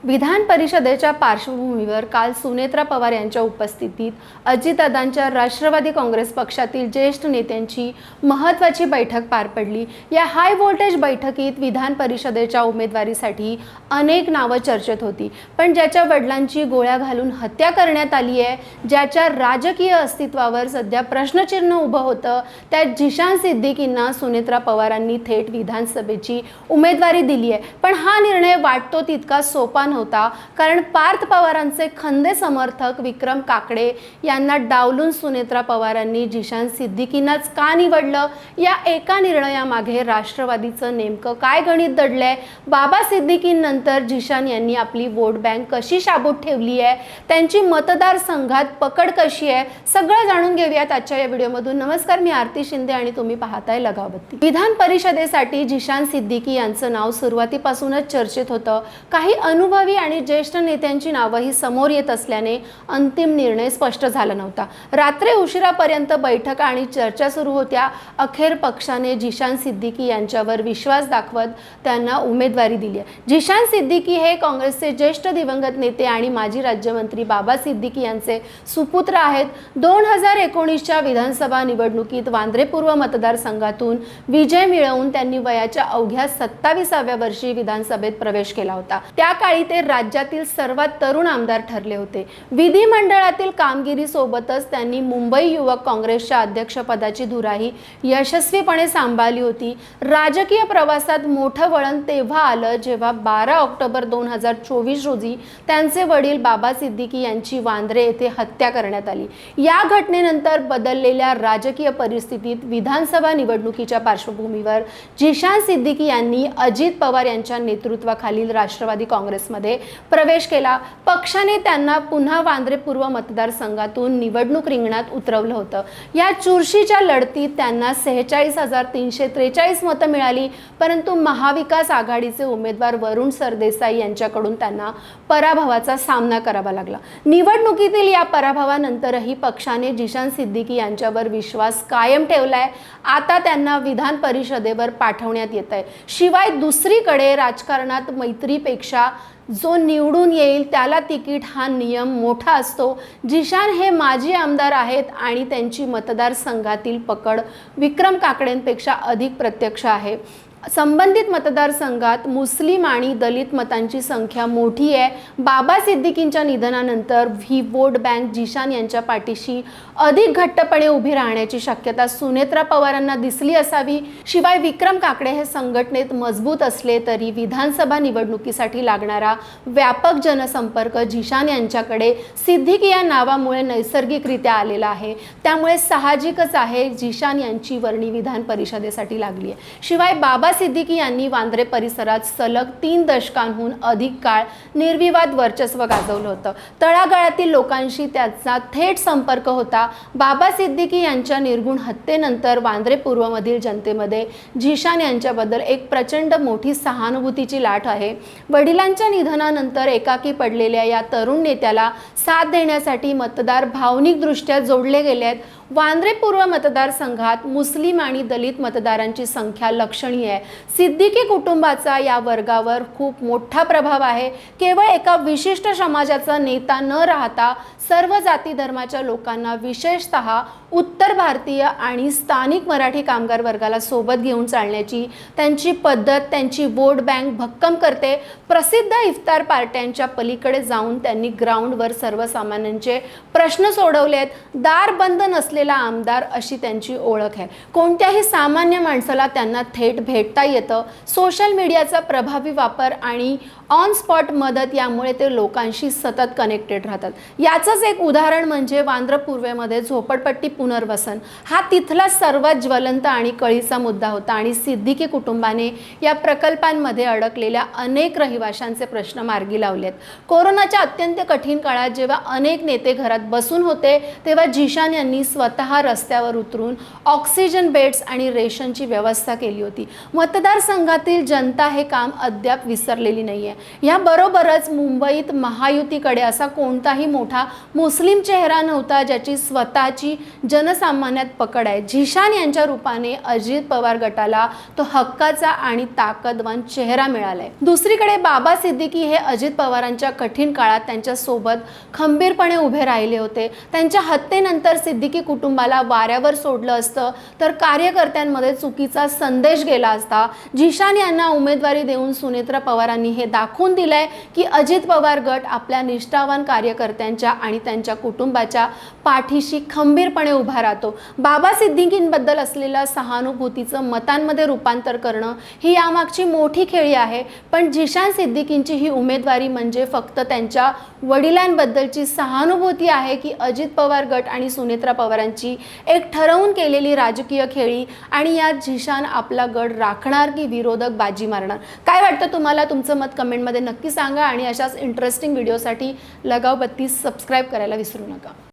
विधान परिषदेच्या पार्श्वभूमीवर काल सुनेत्रा पवार यांच्या उपस्थितीत अजितदादांच्या राष्ट्रवादी काँग्रेस पक्षातील ज्येष्ठ नेत्यांची महत्त्वाची बैठक पार पडली। या हाय व्होल्टेज बैठकीत विधान परिषदेच्या उमेदवारीसाठी अनेक नावं चर्चेत होती, पण ज्याच्या वडिलांची गोळ्या घालून हत्या करण्यात आली आहे, ज्याच्या राजकीय अस्तित्वावर सध्या प्रश्नचिन्ह उभं होतं, त्या जिशान सिद्दीकींना सुनेत्रा पवारांनी थेट विधानसभेची उमेदवारी दिली आहे। पण हा निर्णय वाटतो तितका सोपा नव्हता, कारण पार्थ पवारांचे खंदे समर्थक विक्रम काकडे यांना डावलून सुनेत्रा पवारांनी जिशान सिद्दीकींनाच का निवडलं, या एका निर्णयामागे राष्ट्रवादीचं नेमकं काय गणित दडलंय, बाबा सिद्दीकींनंतर जिशान यांनी आपली वोट बँक कशी शाबूत ठेवली आहे, त्यांची मतदारसंघात पकड कशी आहे, सगळं जाणून घेऊयात आजच्या या व्हिडिओमधून। नमस्कार, मी आरती शिंदे आणि तुम्ही पाहताय लगावबत्ती। विधान परिषदेसाठी जिशान सिद्दीकी यांचं नाव सुरुवातीपासूनच चर्चेत होतं। काही अनुभवी आणि ज्येष्ठ नेत्यांची नावंही समोर येत असल्याने अंतिम निर्णय स्पष्ट झाला नव्हता। रात्री उशिरापर्यंत बैठक आणि चर्चा सुरू होत्या। अखेर पक्षाने जिशान सिद्दीकी यांच्यावर विश्वास दाखवत त्यांना उमेदवारी दिली आहे। जिशान सिद्दीकी हे काँग्रेसचे ज्येष्ठ दिवंगत नेते आणि माजी राज्यमंत्री बाबा सिद्दीकी यांचे सुपुत्र आहेत। 2019च्या विधानसभा निवडणुकीत वांद्रे पूर्व मतदारसंघातून विजय मिळवून त्यांनी वयाच्या अवघ्या 27व्या वर्षी विधानसभेत प्रवेश केला होता। त्या काळी ते राज्यातील सर्वात तरुण आमदार ठरले होते। विधिमंडळातील कामगिरीसोबतच त्यांनी मुंबई युवक काँग्रेसच्या अध्यक्षपदाची धुराही यशस्वीपणे सांभाळली होती। राजकीय प्रवासात मोठं वळण तेव्हा आलं जेव्हा 12 ऑक्टोबर 2024 रोजी त्यांचे वडील बाबा सिद्दीकी यांची वांद्रे येथे हत्या करण्यात आली। या घटनेनंतर बदललेल्या राजकीय परिस्थितीत विधानसभा निवडणुकीच्या पार्श्वभूमीवर जिशान सिद्दीकी यांनी अजित पवार यांच्या नेतृत्वाखालील राष्ट्रवादी काँग्रेसमध्ये प्रवेश केला। पक्षाने त्यांना पुन्हा वांद्रे पूर्व मतदारसंघातून निवडणूक रिंगणात उतरवलं होतं। या चुरशीच्या लढतीत त्यांना 46,343 मतं मिळाली, परंतु महाविकास आघाडीचे उमेदवार वरुण सरदेसाई यांच्याकडून त्यांना पराभवाचा सामना करावा लागला। निवडणुकीतील या पराभवानंतरही पक्षाने जिशान सिद्दीकी यांच्यावर विश्वास कायम ठेवलाय। आता त्यांना विधान परिषदेवर पाठवण्यात येत आहे। शिवाय दुसरीकडे राजकारणात मैत्रीपेक्षा जो निवडून येईल त्याला तिकीट हा नियम मोठा असतो। जिशान हे माजी आमदार आहेत आणि त्यांची मतदारसंघातील पकड विक्रम काकडेंपेक्षा अधिक प्रत्यक्ष आहे। संबंधित मतदारसंघात मुस्लिम आणि दलित मतांची संख्या मोठी आहे। बाबा सिद्दीकींच्या निधनानंतर ही वोट बँक जिशान यांच्या पाठीशी अधिक घट्टपणे उभी राहण्याची शक्यता सुनेत्रा पवारांना दिसली असावी। शिवाय विक्रम काकडे हे संघटनेत मजबूत असले तरी विधानसभा निवडणुकीसाठी लागणारा व्यापक जनसंपर्क जिशान यांच्याकडे सिद्दीकी या नावामुळे नैसर्गिकरित्या आलेला आहे। त्यामुळे साहजिकच आहे जिशान यांची वर्णी विधान परिषदेसाठी लागली आहे। शिवाय बाबा सिद्दीकी यांनी वांद्रे परिसरात सलग 3 दशकांहून अधिक काळ निर्विवाद वर्चस्व गाजवलं होतं। तळागाळातील लोकांशी त्याचा थेट संपर्क होता। बाबा सिद्दीकी यांच्या निर्गुण हत्येनंतर वांद्रे पूर्वमधील जनतेमध्ये जिशान यांच्याबद्दल एक प्रचंड मोठी सहानुभूतीची लाट आहे। वडिलांच्या निधनानंतर एकाकी पडलेल्या या तरुण नेत्याला साथ देण्यासाठी मतदार भावनिकदृष्ट्या जोडले गेले आहेत। वांद्रे पूर्व मतदारसंघात मुस्लिम आणि दलित मतदारांची संख्या लक्षणीय आहे। सिद्दीकी कुटुंबाचा या वर्गावर खूप मोठा प्रभाव आहे। केवळ एका विशिष्ट समाजाचा नेता न राहता सर्व जाती धर्माच्या लोकांना, विशेषतः उत्तर भारतीय आणि स्थानिक मराठी कामगार वर्गाला सोबत घेऊन चालण्याची त्यांची पद्धत त्यांची वोट बँक भक्कम करते। प्रसिद्ध इफ्तार पार्ट्यांच्या पलीकडे जाऊन त्यांनी ग्राउंडवर सर्वसामान्यांचे प्रश्न सोडवलेत। दार बंद नसलेला आमदार अशी त्यांची ओळख आहे। कोणत्याही सामान्य माणसाला त्यांना थेट भेटता येतं। सोशल मीडियाचा प्रभावी वापर आणि ऑन स्पॉट मदत यामुळे ते लोकांशी सतत कनेक्टेड राहतात। याचंच एक उदाहरण म्हणजे वांद्रे पूर्वेमध्ये झोपडपट्टी पुनर्वसन हा तिथला सर्वात ज्वलंत आणि कळीचा मुद्दा होता आणि सिद्दीकी कुटुंबाने या प्रकल्पांमध्ये अडकलेल्या अनेक रहिवाशांचे प्रश्न मार्गी लावलेत। कोरोनाच्या अत्यंत कठीण काळात जेव्हा अनेक नेते घरात बसून होते तेव्हा जिशान यांनी स्वतः रस्त्यावर उतरून ऑक्सिजन बेड्स आणि रेशनची व्यवस्था केली होती. मतदारसंघातील जनता हे काम अद्याप विसरलेली नाहीये. याबरोबरच मुंबईत महायुतीकडे असा कोणताही मोठा मुस्लिम चेहरा नव्हता ज्याची स्वतःची जनसामान्यात पकड आहे. झिशान यांच्या रूपाने अजित पवार गटाला तो हक्काचा आणि ताकदवान चेहरा मिळालाय. दुसरीकडे बाबा सिद्दीकी हे अजित पवारांच्या कठीण काळात त्यांच्या सोबत खंबीरपणे उभे राहिले होते. त्यांच्या हत्येनंतर सिद्दीकी कुटुंबाला वाऱ्यावर सोडलं असतं तर कार्यकर्त्यांमध्ये चुकीचा संदेश गेला असता. झिशान यांना उमेदवारी देऊन सुनेत्रा पवारांनी हे दाखवून दिलंय की अजित पवार गट आपल्या निष्ठावान कार्यकर्त्यांच्या आणि त्यांच्या कुटुंबाच्या पाठीशी खंबीरपणे उभा राहतो. बाबा सिद्दीकींबद्दल असलेल्या सहानुभूतीचं मतांमध्ये रूपांतर करणं ही यामागची मोठी खेळी आहे. पण झिशान सिद्दीकींची ही उमेदवारी म्हणजे फक्त त्यांच्या वडिलांबद्दलची सहानुभूती आहे की अजित पवार गट आणि सुनेत्रा पवारांची एक ठरवून केलेली राजकीय खेळी आणि यात झिशान आपला गड राखणार की विरोधक बाजी मारणार? काय वाटतं तुम्हाला? तुमचं मत कमेंटमध्ये नक्की सांगा आणि अशाच इंटरेस्टिंग व्हिडिओसाठी लगाव 32 सबस्क्राईब करायला विसरू नका.